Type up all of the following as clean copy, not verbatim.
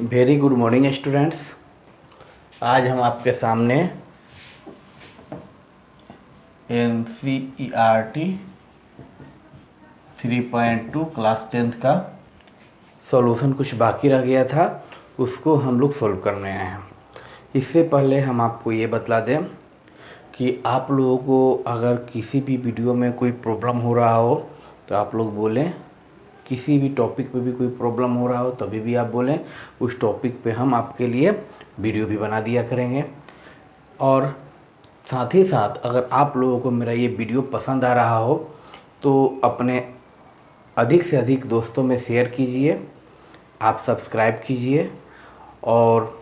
Very good morning students. आज हम आपके सामने NCERT 3.2 क्लास 10th का सॉल्यूशन कुछ बाकी रह गया था, उसको हम लोग सॉल्व करने आए हैं। इससे पहले हम आपको ये बतला दें कि आप लोगों को अगर किसी भी वीडियो में कोई प्रॉब्लम हो रहा हो तो आप लोग बोलें। किसी भी टॉपिक पे भी कोई प्रॉब्लम हो रहा हो तभी भी आप बोलें, उस टॉपिक पे हम आपके लिए वीडियो भी बना दिया करेंगे। और साथ ही साथ अगर आप लोगों को मेरा ये वीडियो पसंद आ रहा हो तो अपने अधिक से अधिक दोस्तों में शेयर कीजिए, आप सब्सक्राइब कीजिए और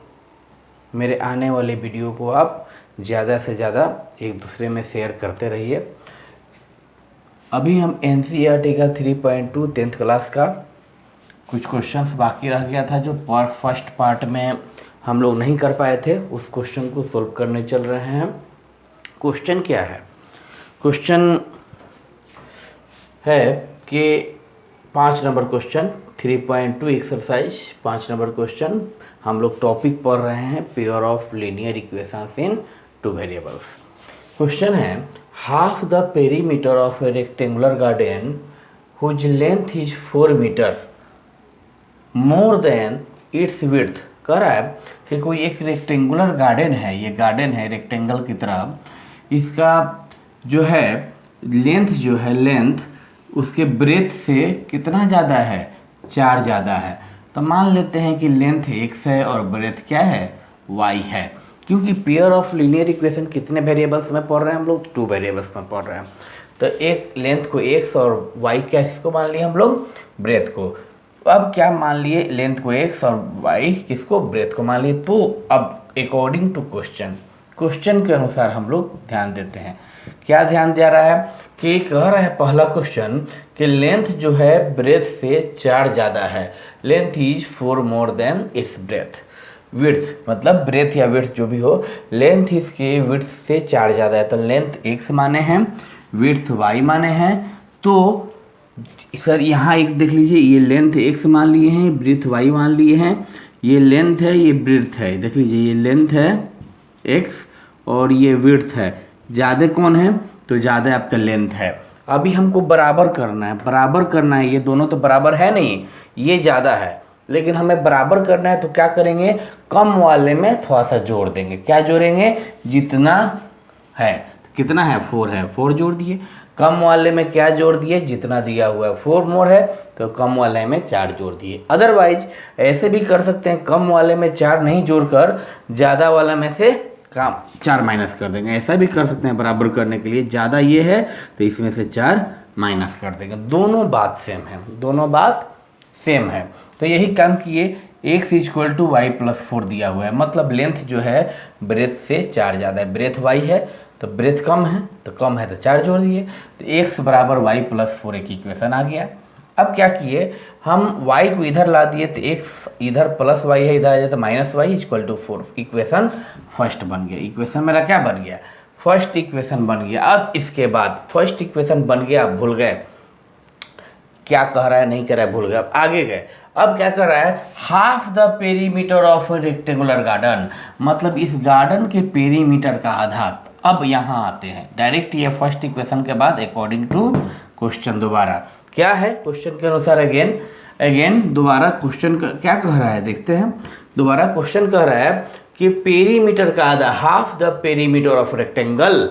मेरे आने वाले वीडियो को आप ज़्यादा से ज़्यादा एक दूसरे में शेयर करते रहिए। अभी हम NCERT का 3.2 10th क्लास का कुछ क्वेश्चंस बाकी रह गया था जो फर्स्ट पार्ट में हम लोग नहीं कर पाए थे, उस क्वेश्चन को सॉल्व करने चल रहे हैं। क्वेश्चन क्या है? क्वेश्चन है कि 5 number question 3.2 exercise 5 number question हम लोग टॉपिक पढ़ रहे हैं pair of linear equations in two variables. Question है half the perimeter of a rectangular garden whose length is 4 metre more than its width। कह रहा है कि कोई एक रेक्टेंगुलर गार्डन है, ये गार्डन है रेक्टेंगल की तरह, इसका जो है लेंथ उसके ब्रेथ से कितना ज़्यादा है? 4 ज़्यादा है। तो मान लेते हैं कि लेंथ x है और ब्रेथ क्या है? y है। क्योंकि पेयर ऑफ लीनियर इक्वेशन कितने वेरिएबल्स में पढ़ रहे हैं हम लोग? 2 वेरिएबल्स में पढ़ रहे हैं। तो एक लेंथ को x और y क्या किसको मान लिए हम लोग? ब्रेथ को। अब क्या मान लिए? लेंथ को x और y किसको? ब्रेथ को मान लिए। तो अब अकॉर्डिंग टू क्वेश्चन के अनुसार हम लोग ध्यान देते हैं। क्या ध्यान दे रहा है कि कह रहा है पहला क्वेश्चन कि लेंथ जो है ब्रेथ से 4 ज़्यादा है। Length is 4 more than it's breath. Width मतलब ब्रेथ या विड्थ जो भी हो, लेंथ इसके विड्थ से 4 ज़्यादा है। तो लेंथ x माने हैं, विड्थ y माने हैं। तो सर यहाँ एक देख लीजिए, ये लेंथ x मान लिए हैं, ब्रेथ y मान लिए हैं। ये लेंथ है, ये ब्रेथ है। देख लीजिए, ये लेंथ है x और ये विड्थ है। ज़्यादा कौन है? तो ज़्यादा आपका लेंथ है। अभी हमको बराबर करना है। ये दोनों तो बराबर है नहीं, ये ज़्यादा है, लेकिन हमें बराबर करना है। तो क्या करेंगे? कम वाले में थोड़ा सा जोड़ देंगे। क्या जोड़ेंगे? जितना है। कितना है? 4 है, 4 जोड़ दिए। कम वाले में क्या जोड़ दिए? जितना दिया हुआ है। 4 मोर है तो कम वाले में 4 जोड़ दिए। अदरवाइज ऐसे भी कर सकते हैं, कम वाले में 4 नहीं जोड़कर ज़्यादा वाला में से 4 माइनस कर देंगे। ऐसा भी कर सकते हैं बराबर करने के लिए। ज़्यादा ये है तो इसमें से 4 माइनस कर देंगे। दोनों बात सेम है। तो यही काम किए। x = y + 4 दिया हुआ है, मतलब लेंथ जो है ब्रेथ से 4 ज़्यादा है। ब्रेथ y है तो ब्रेथ कम है तो 4 जोड़ दिए। तो x = y + 4 एक इक्वेशन आ गया। अब क्या किए? हम y को इधर ला दिए तो x इधर प्लस y है, इधर आ जाए तो -y = 4। इक्वेशन फर्स्ट बन गया। इक्वेशन मेरा क्या बन गया? फर्स्ट इक्वेशन बन गया। अब इसके बाद फर्स्ट इक्वेशन बन गया, आप भूल गए क्या कह रहा है, नहीं कह रहा है, भूल गए। अब आगे गए। अब क्या कर रहा है? Half the perimeter of rectangular garden, मतलब इस गार्डन के पेरीमीटर का आधा। अब यहाँ आते हैं डायरेक्ट, ये फर्स्ट इक्वेशन के बाद अकॉर्डिंग टू क्वेश्चन दोबारा क्या है? क्वेश्चन के अनुसार अगेन दोबारा क्वेश्चन क्या कह रहा है देखते हैं। दोबारा क्वेश्चन कह रहा है कि पेरीमीटर का आधा, half the perimeter of rectangle,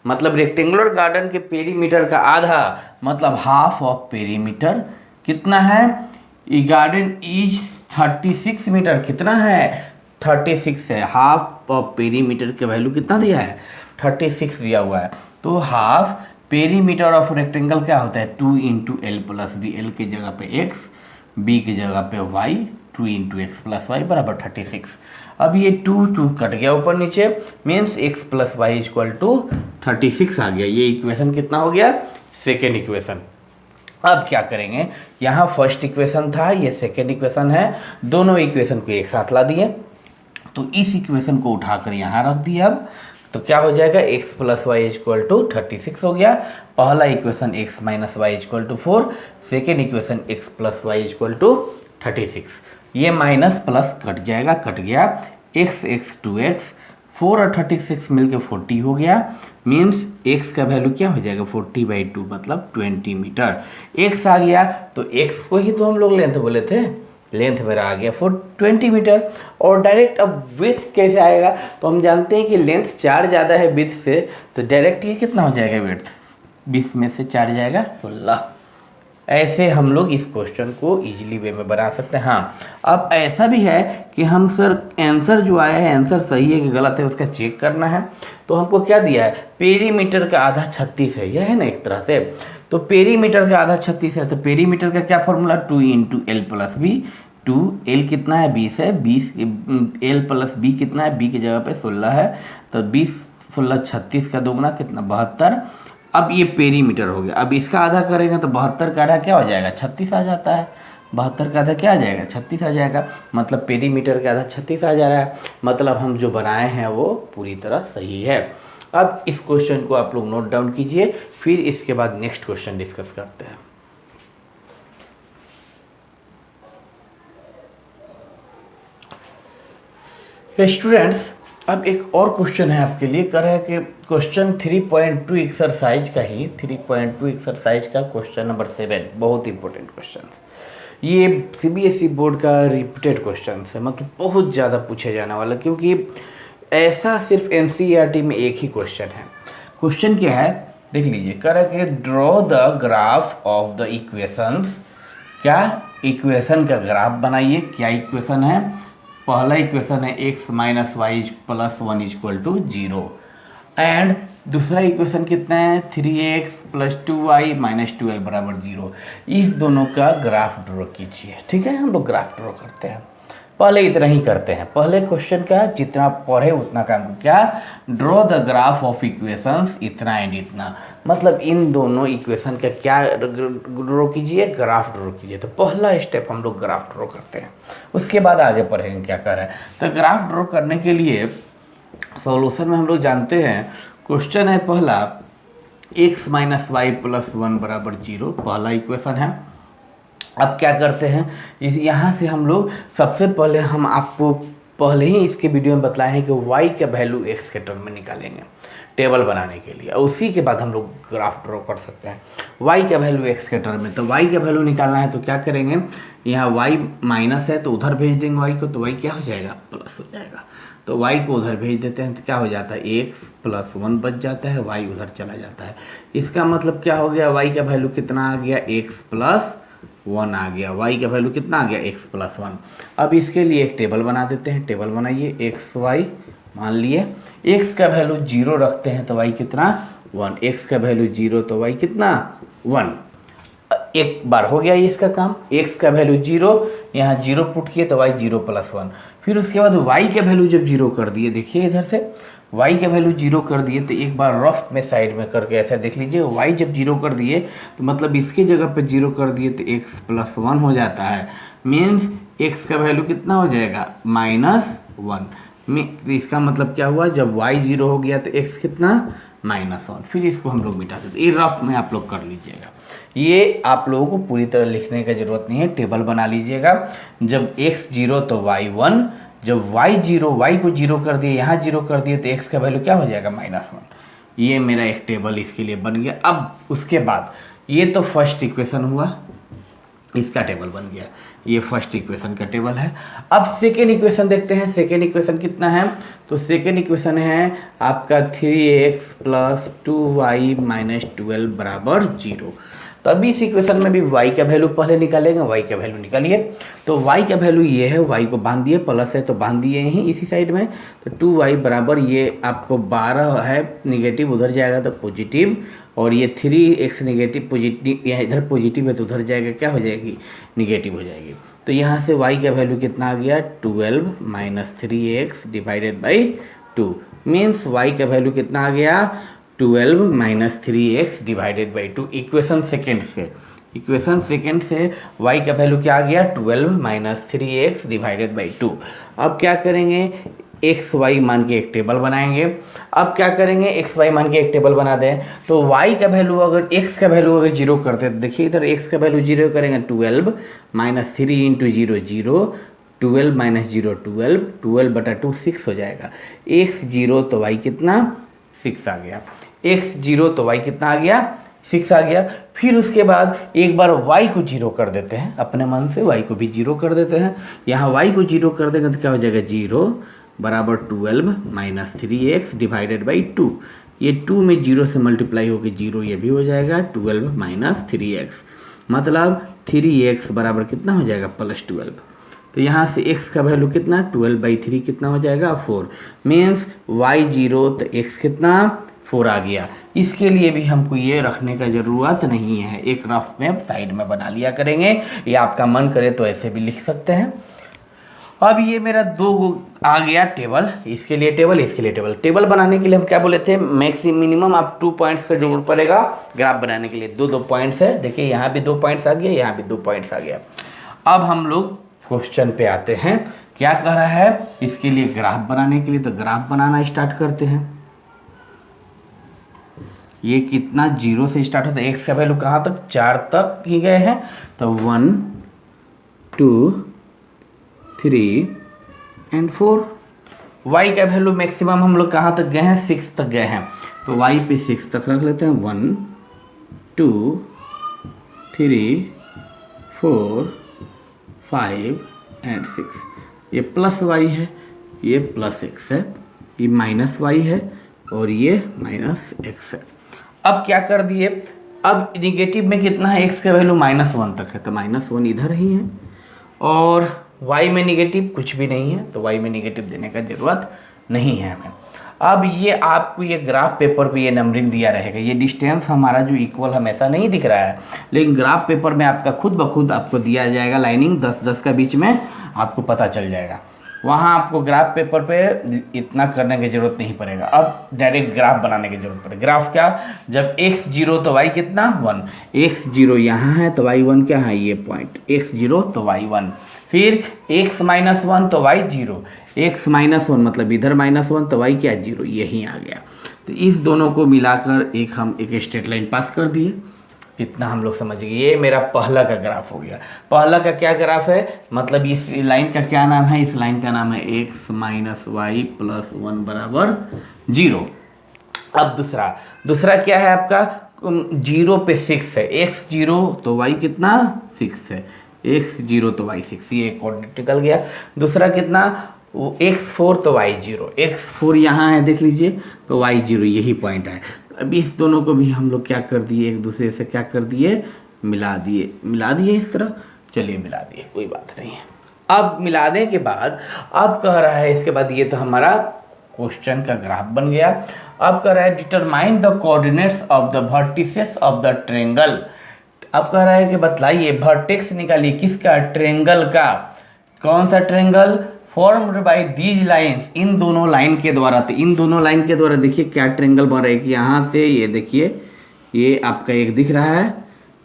मतलब रेक्टेंगुलर गार्डन के पेरीमीटर का आधा, मतलब हाफ ऑफ पेरीमीटर कितना है? ये गार्डन इज 36 मीटर। कितना है? 36 है। हाफ ऑफ पेरीमीटर के वैल्यू कितना दिया है? 36 दिया हुआ है। तो हाफ पेरीमीटर ऑफ रेक्टेंगल क्या होता है? 2 × l + b। l की जगह पे x, b की जगह पे y, 2 × x + y = 36। अब ये 2 कट गया ऊपर नीचे, मीन्स x + y = 36 आ गया। ये इक्वेशन कितना हो गया? Second equation. अब क्या करेंगे? यहाँ फर्स्ट इक्वेशन था, ये सेकेंड इक्वेशन है। दोनों इक्वेशन को एक साथ ला दिए तो इस इक्वेशन को उठाकर यहाँ रख दिया। अब तो क्या हो जाएगा? x + y = 36 हो गया। पहला equation x - y = 4, second equation x + y = 36। ये माइनस प्लस कट जाएगा, कट गया, x 2x, 4 और 36 मिलकर 40 हो गया। मीन्स x का वैल्यू क्या हो जाएगा 40/2 मतलब 20 मीटर। x आ गया तो x को ही तो हम लोग लेंथ बोले थे, लेंथ मेरा आ गया 20 मीटर। और डायरेक्ट अब विड्थ कैसे आएगा, तो हम जानते हैं कि लेंथ 4 ज़्यादा है विड्थ से, तो डायरेक्ट ये कितना हो जाएगा विड्थ, 20 में से 4 जाएगा 16। ऐसे हम लोग इस क्वेश्चन को इजीली वे में बना सकते हैं। हाँ, अब ऐसा भी है कि हम सर आंसर जो आया है आंसर सही है कि गलत है उसका चेक करना है, तो हमको क्या दिया है, पेरीमीटर का आधा 36 है, यह है ना एक तरह से। तो पेरीमीटर का आधा 36 है, तो पेरीमीटर का क्या फॉर्मूला, 2 × L + B। 2L कितना है 20 है, 20 L + B कितना है, B की जगह पे 16 है, तो 20 16 36 का दोगुना कितना 72। अब ये पेरीमीटर हो गया, अब इसका आधा करेंगे तो 72 का आधा क्या हो जाएगा 36 आ जाता है, 72 का आधा क्या आ जाएगा 36 आ जाएगा, मतलब पेरीमीटर का आधा 36 आ जा रहा है, मतलब हम जो बनाए हैं वो पूरी तरह सही है। अब इस क्वेश्चन को आप लोग नोट डाउन कीजिए, फिर इसके बाद नेक्स्ट क्वेश्चन डिस्कस करते हैं। स्टूडेंट्स, अब एक और क्वेश्चन है आपके लिए, कर है कि क्वेश्चन 3.2 एक्सरसाइज का ही 3.2 एक्सरसाइज का क्वेश्चन नंबर 7, बहुत इंपॉर्टेंट क्वेश्चन। ये CBSE बोर्ड का रिपीटेड क्वेश्चन है, मतलब बहुत ज़्यादा पूछे जाने वाला, क्योंकि ऐसा सिर्फ NCERT में एक ही क्वेश्चन है। क्वेश्चन क्या है देख लीजिए, कर है कि draw the graph of the equations. क्या इक्वेशन का ग्राफ बनाइए। क्या इक्वेशन है, पहला इक्वेशन है x - y + 1 = 0 एंड दूसरा इक्वेशन कितना है 3x + 2y - 12 = 0। इस दोनों का ग्राफ ड्रॉ कीजिए। ठीक है, हम लोग ग्राफ ड्रॉ करते हैं। पहले इतना ही करते हैं, पहले क्वेश्चन का जितना पढ़े उतना काम। क्या, draw the graph of equations इतना एंड इतना, मतलब इन दोनों इक्वेशन का क्या ड्रॉ कीजिए, ग्राफ ड्रॉ कीजिए। तो पहला स्टेप हम लोग ग्राफ ड्रॉ करते हैं, उसके बाद आगे पढ़ेंगे क्या कर रहे हैं। तो ग्राफ ड्रॉ करने के लिए सॉल्यूशन में हम लोग जानते हैं, क्वेश्चन है पहला x - y + 1 = 0, पहला इक्वेशन है। अब क्या करते हैं, यहाँ से हम लोग सबसे पहले हम आपको पहले ही इसके वीडियो में बताए हैं कि y का वैल्यू x के टर्म में निकालेंगे टेबल बनाने के लिए, और उसी के बाद हम लोग ग्राफ ड्रॉ कर सकते हैं। y का वैल्यू x के टर्म में, तो y का वैल्यू निकालना है तो क्या करेंगे, यहाँ y माइनस है तो उधर भेज देंगे y को, तो y क्या हो जाएगा प्लस हो जाएगा। तो y को उधर भेज देते हैं तो क्या हो जाता है x + 1 बच जाता है, y उधर चला जाता है। इसका मतलब क्या हो गया, y का वैल्यू कितना आ गया x + 1 आ गया, y का वैल्यू कितना आ गया x + 1। अब इसके लिए एक टेबल बना देते हैं, टेबल बनाइए x y, मान लिए x का वैल्यू 0 रखते हैं तो y कितना 1, x का वैल्यू 0 तो y कितना 1। एक बार हो गया ये इसका काम, x का वैल्यू 0, यहाँ 0 पुट किए तो y 0 + 1। फिर उसके बाद y का वैल्यू जब 0 कर दिए, देखिए इधर से y का वैल्यू 0 कर दिए, तो एक बार रफ में साइड में करके ऐसा देख लीजिए, y जब 0 कर दिए तो मतलब इसके जगह पे 0 कर दिए तो x + 1 हो जाता है। मीन्स x का वैल्यू कितना हो जाएगा -1 में, तो इसका मतलब क्या हुआ, जब y 0 हो गया तो x कितना -1। फिर इसको हम लोग मिटा देते, ये रफ में आप लोग कर लीजिएगा। ये आप लोगों को पूरी तरह लिखने की ज़रूरत नहीं है, टेबल बना लीजिएगा। जब x 0 तो y 1, जब y 0, y को 0 कर दिए, यहाँ 0 कर दिए तो x का वैल्यू क्या हो जाएगा -1। ये मेरा एक टेबल इसके लिए बन गया। अब उसके बाद ये तो फर्स्ट इक्वेशन हुआ, इसका टेबल बन गया, ये फर्स्ट इक्वेशन का टेबल है। अब सेकेंड इक्वेशन देखते हैं, सेकेंड इक्वेशन कितना है, तो सेकेंड इक्वेशन है आपका 3x + 2y - 12 = 0। तो अभी इस इक्वेशन में भी y का वैल्यू पहले निकालेंगे, y का वैल्यू निकालिए। तो y का वैल्यू ये है, y को बांध दिए, प्लस है तो बांध दिए ही इसी साइड में, तो 2y बराबर ये आपको 12 है, निगेटिव उधर जाएगा तो पॉजिटिव, और ये 3x निगेटिव पॉजिटिव, यहाँ इधर पॉजिटिव है तो उधर जाएगा क्या हो जाएगी निगेटिव हो जाएगी। तो यहाँ से y का वैल्यू कितना आ गया 12 - 3x / 2, मीन्स y का वैल्यू कितना आ गया 12 - 3x / 2। इक्वेशन सेकेंड से y का वैल्यू क्या आ गया 12 - 3x / 2। अब क्या करेंगे, x y मान के एक टेबल बनाएंगे। अब क्या करेंगे, x y मान के एक टेबल बना दें, तो y का वैल्यू अगर x का वैल्यू अगर 0 करते हैं तो देखिए इधर x का वैल्यू 0 करेंगे, 12 - 3 × 0 0, 12 माइनस 0 12, 12/2 6 हो जाएगा। x0 तो y कितना 6 आ गया, x0 तो y कितना आ गया 6 आ गया। फिर उसके बाद एक बार y को 0 कर देते हैं, अपने मन से y को भी 0 कर देते हैं। यहाँ y को 0 कर देंगे तो क्या हो जाएगा 0 बराबर 12 माइनस 3x डिवाइडेड बाई 2। ये 2 में 0 से मल्टीप्लाई होकर 0 ये भी हो जाएगा 12 माइनस 3x, मतलब 3x बराबर कितना हो जाएगा +12। तो यहाँ से x का वैल्यू कितना 12/3 कितना हो जाएगा 4, मीन्स y0 तो x कितना 4 आ गया। इसके लिए भी हमको ये रखने का ज़रूरत नहीं है, एक रफ में साइड में बना लिया करेंगे, या आपका मन करे तो ऐसे भी लिख सकते हैं। अब ये मेरा 2 आ गया टेबल, इसके लिए टेबल, इसके लिए टेबल। टेबल बनाने के लिए हम क्या बोले थे, मिनिमम आप 2 पॉइंट्स का जरूरत पड़ेगा ग्राफ बनाने के लिए। 2 पॉइंट्स है, देखिए यहाँ भी 2 पॉइंट्स आ गया, यहाँ भी 2 पॉइंट्स आ गया। अब हम लोग क्वेश्चन पे आते हैं, क्या कह रहा है इसके लिए ग्राफ बनाने के लिए, तो ग्राफ बनाना स्टार्ट करते हैं। ये कितना 0 से स्टार्ट होता है, x का वैल्यू कहाँ तक 4 तक ही गए हैं, तो 1 2 3 एंड 4। y का वैल्यू मैक्सिमम हम लोग कहाँ तक गए हैं 6 तक गए हैं, तो y पे 6 तक रख लेते हैं। 1 2 3 4 5 एंड 6। ये प्लस y है, ये प्लस x है, ये माइनस y है और ये माइनस x है। अब क्या कर दिए, अब निगेटिव में कितना है, x का वैल्यू -1 तक है, तो -1 इधर ही है, और y में निगेटिव कुछ भी नहीं है, तो y में निगेटिव देने का ज़रूरत नहीं है हमें। अब ये आपको ये ग्राफ पेपर पे ये नंबरिंग दिया रहेगा, ये डिस्टेंस हमारा जो इक्वल हमेशा नहीं दिख रहा है, लेकिन ग्राफ पेपर में आपका खुद ब खुद आपको दिया जाएगा लाइनिंग 10-10 का बीच में आपको पता चल जाएगा। वहाँ आपको ग्राफ पेपर पे इतना करने की ज़रूरत नहीं पड़ेगा, अब डायरेक्ट ग्राफ बनाने की जरूरत पड़ेगी। ग्राफ क्या, जब x0 तो y कितना 1, x0 यहाँ है तो y1 क्या है, ये पॉइंट x0 तो y1, फिर x-1 तो y0, x-1 मतलब इधर -1 तो y क्या 0, यही आ गया। तो इस दोनों को मिलाकर हम एक स्ट्रेट लाइन पास कर दिए, इतना हम लोग समझ गए। ये मेरा पहला का ग्राफ हो गया। पहला का क्या ग्राफ है, मतलब इस लाइन का क्या नाम है, इस लाइन का नाम है x - y + 1 बराबर 0। अब दूसरा क्या है आपका, 0 पे 6 है, x0 तो y कितना 6 है, x0 तो y 6, ये कोऑर्डिनेट निकल गया। दूसरा कितना, x4 तो y0, x4 यहाँ है देख लीजिए, तो y0 यही पॉइंट है। अब इस दोनों को भी हम लोग क्या कर दिए, एक दूसरे से क्या कर दिए, मिला दिए इस तरह। चलिए मिला दिए, कोई बात नहीं है। अब मिलाने के बाद अब कह रहा है, इसके बाद ये तो हमारा क्वेश्चन का ग्राफ बन गया। अब कह रहा है determine the coordinates of the vertices of the triangle. अब कह रहा है कि बतलाइए वर्टेक्स निकालिए किसका, ट्रायंगल का। कौन सा triangle, formed by these lines, इन दोनों लाइन के द्वारा। तो इन दोनों लाइन के द्वारा देखिए क्या ट्रायंगल बन रहा है कि यहाँ से ये देखिए, ये आपका एक दिख रहा है,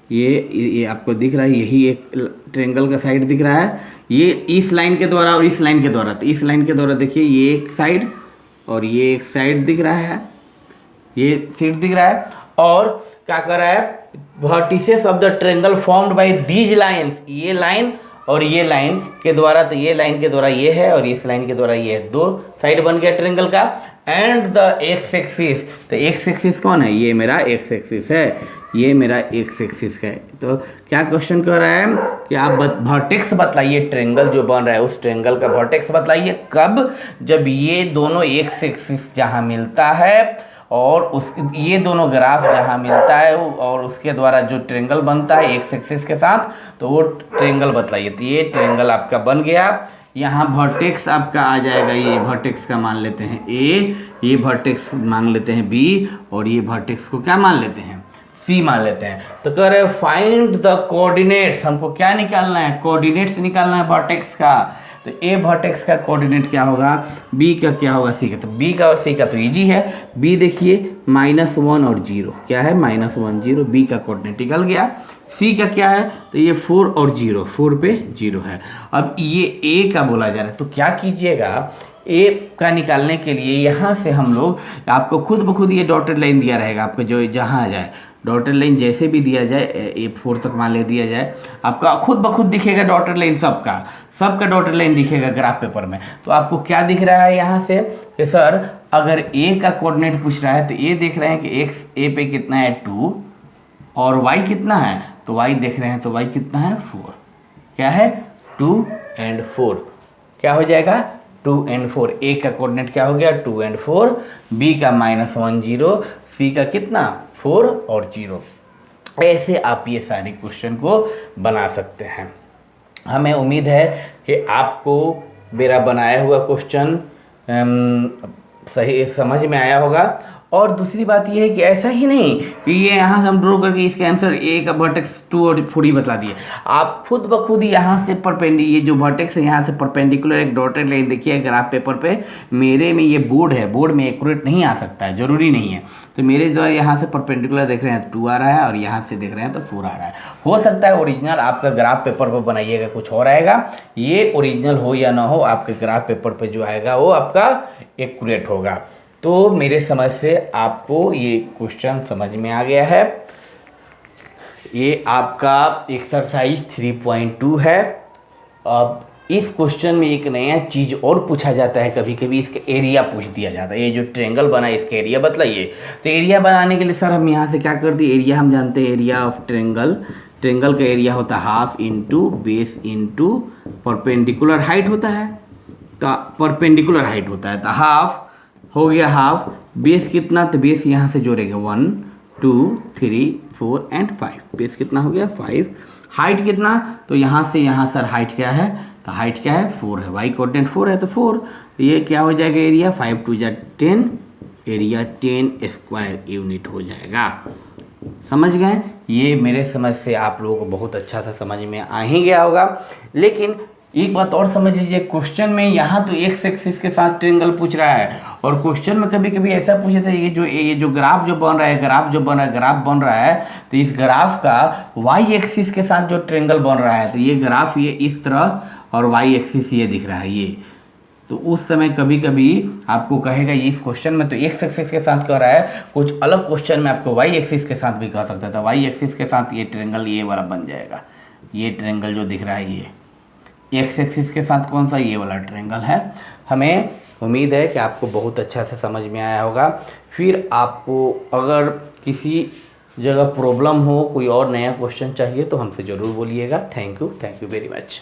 ये आपको दिख रहा है, यही एक ट्रायंगल का साइड दिख रहा है, ये इस लाइन के द्वारा और इस लाइन के द्वारा। तो इस लाइन के द्वारा देखिए ये एक साइड और ये एक साइड दिख रहा है, ये साइड दिख रहा है। और क्या कर रहा है, vertices of the triangle formed by these lines, ये लाइन और ये लाइन के द्वारा, तो ये लाइन के द्वारा ये है और इस लाइन के द्वारा ये है, 2 साइड बन गया ट्रायंगल का। एंड द एक्स एक्सिस, तो एक्स एक्सिस कौन है, ये मेरा एक्स एक्सिस है, ये मेरा एक्स एक्सिस है। तो क्या क्वेश्चन कर रहा है कि आप वर्टेक्स बतलाइए, ट्रायंगल जो बन रहा है उस ट्रायंगल का वर्टेक्स बतलाइए। कब, जब ये दोनों एक्स एक्सिस जहाँ मिलता है और उस ये दोनों ग्राफ जहाँ मिलता है और उसके द्वारा जो ट्रायंगल बनता है एक्स एक्सिस के साथ, तो वो ट्रायंगल बतलाइए। तो ये ट्रायंगल आपका बन गया। यहाँ वर्टेक्स आपका आ जाएगा, ये वर्टेक्स का मान लेते हैं ए, ये वर्टेक्स मान लेते हैं बी, और ये वर्टेक्स को क्या मान लेते हैं, सी मान लेते हैं। तो कह रहे फाइंड द कोऑर्डिनेट्स, हमको क्या निकालना है, कोऑर्डिनेट्स निकालना है वर्टेक्स का। तो ए वर्टेक्स का कोऑर्डिनेट क्या होगा, बी का क्या होगा, सी का। तो बी का और सी का तो इजी है। बी देखिए -1 और 0, क्या है -1 0, बी का कोऑर्डिनेट निकल गया। सी का क्या है, तो ये 4 और 0, 4 पे 0 है। अब ये ए का बोला जा रहा है, तो क्या कीजिएगा, ए का निकालने के लिए यहाँ से हम लोग आपको खुद ब खुद ये डॉटेड लाइन दिया रहेगा, आपको जो जहाँ आ जाए डॉटेड लाइन जैसे भी दिया जाए A4 तक मान ले दिया जाए, आपका खुद ब खुद दिखेगा डॉटेड लाइन, सबका डॉटेड लाइन दिखेगा ग्राफ पेपर में। तो आपको क्या दिख रहा है यहाँ से कि सर अगर ए का कोऑर्डिनेट पूछ रहा है तो ये देख रहे हैं कि एक्स ए पे कितना है 2 और वाई कितना है, तो वाई देख रहे हैं तो वाई कितना है 4, क्या है 2 और 4, क्या हो जाएगा 2 और 4। ए का कोऑर्डिनेट क्या हो गया 2 और 4, बी का -1 0, सी का कितना 4 और 0। ऐसे आप ये सारे क्वेश्चन को बना सकते हैं। हमें उम्मीद है कि आपको मेरा बनाया हुआ क्वेश्चन सही समझ में आया होगा। और दूसरी बात यह है कि ऐसा ही नहीं कि ये यहाँ से हम ड्रॉ करके इसका आंसर ए का वर्टेक्स 2 और 4 ही बता दिए, आप खुद ब खुद यहाँ से ये जो वर्टेक्स है यहाँ से परपेंडिकुलर एक डॉटेड लाइन देखिए ग्राफ पेपर पे। मेरे में ये बोर्ड है, बोर्ड में एक्यूरेट नहीं आ सकता है, ज़रूरी नहीं है। तो मेरे जो यहाँ से परपेंडिकुलर देख रहे हैं 2 आ रहा है और यहाँ से देख रहे हैं तो 4 आ रहा है। हो सकता है ओरिजिनल आपका ग्राफ पेपर पर बनाइएगा कुछ और आएगा, ये ओरिजिनल हो या ना हो आपके ग्राफ पेपर पर जो आएगा वो आपका एक्यूरेट होगा। तो मेरे समझ से आपको ये क्वेश्चन समझ में आ गया है। ये आपका एक्सरसाइज 3.2 है। अब इस क्वेश्चन में एक नया चीज़ और पूछा जाता है, कभी कभी इसका एरिया पूछ दिया जाता है। ये जो ट्रायंगल बना है इसका एरिया बतलाइए। तो एरिया बनाने के लिए सर हम यहाँ से क्या कर दिए, एरिया हम जानते हैं एरिया ऑफ ट्रायंगल का एरिया होता है half into base into perpendicular height होता है। तो परपेंडिकुलर हाइट होता है तो हाफ हो गया हाफ, बेस कितना, तो बेस यहाँ से जोड़ेगा 1 2 3 4 और 5, बेस कितना हो गया 5। हाइट कितना, तो यहाँ से यहाँ सर हाइट क्या है, तो हाइट क्या है 4 है, वाई कोऑर्डिनेट 4 है तो 4। तो ये क्या हो जाएगा एरिया 5 2 जा 10, एरिया 10 स्क्वायर यूनिट हो जाएगा। समझ गए? ये मेरे समझ से आप लोगों को बहुत अच्छा सा समझ में आ ही गया होगा। लेकिन एक बात और समझ लीजिए, क्वेश्चन में यहाँ तो एक्स एक्सिस के साथ ट्रायंगल पूछ रहा है और क्वेश्चन में कभी कभी ऐसा पूछा था ये जो ग्राफ जो बन रहा है तो इस ग्राफ का वाई एक्सिस के साथ जो ट्रायंगल बन रहा है तो ये ग्राफ ये इस तरह और वाई एक्सिस ये दिख रहा है ये। तो उस समय कभी कभी आपको कहेगा ये इस क्वेश्चन में तो एक्स एक्सिस के साथ कह रहा है, कुछ अलग क्वेश्चन में आपको वाई एक्सिस के साथ भी कह सकता था। वाई एक्सिस के साथ ये ट्रायंगल ये वाला बन जाएगा, ये ट्रायंगल जो दिख रहा है ये एक्स एक्सिस के साथ कौन सा, ये वाला ट्रायंगल है। हमें उम्मीद है कि आपको बहुत अच्छा से समझ में आया होगा। फिर आपको अगर किसी जगह प्रॉब्लम हो, कोई और नया क्वेश्चन चाहिए तो हमसे ज़रूर बोलिएगा। Thank you very much.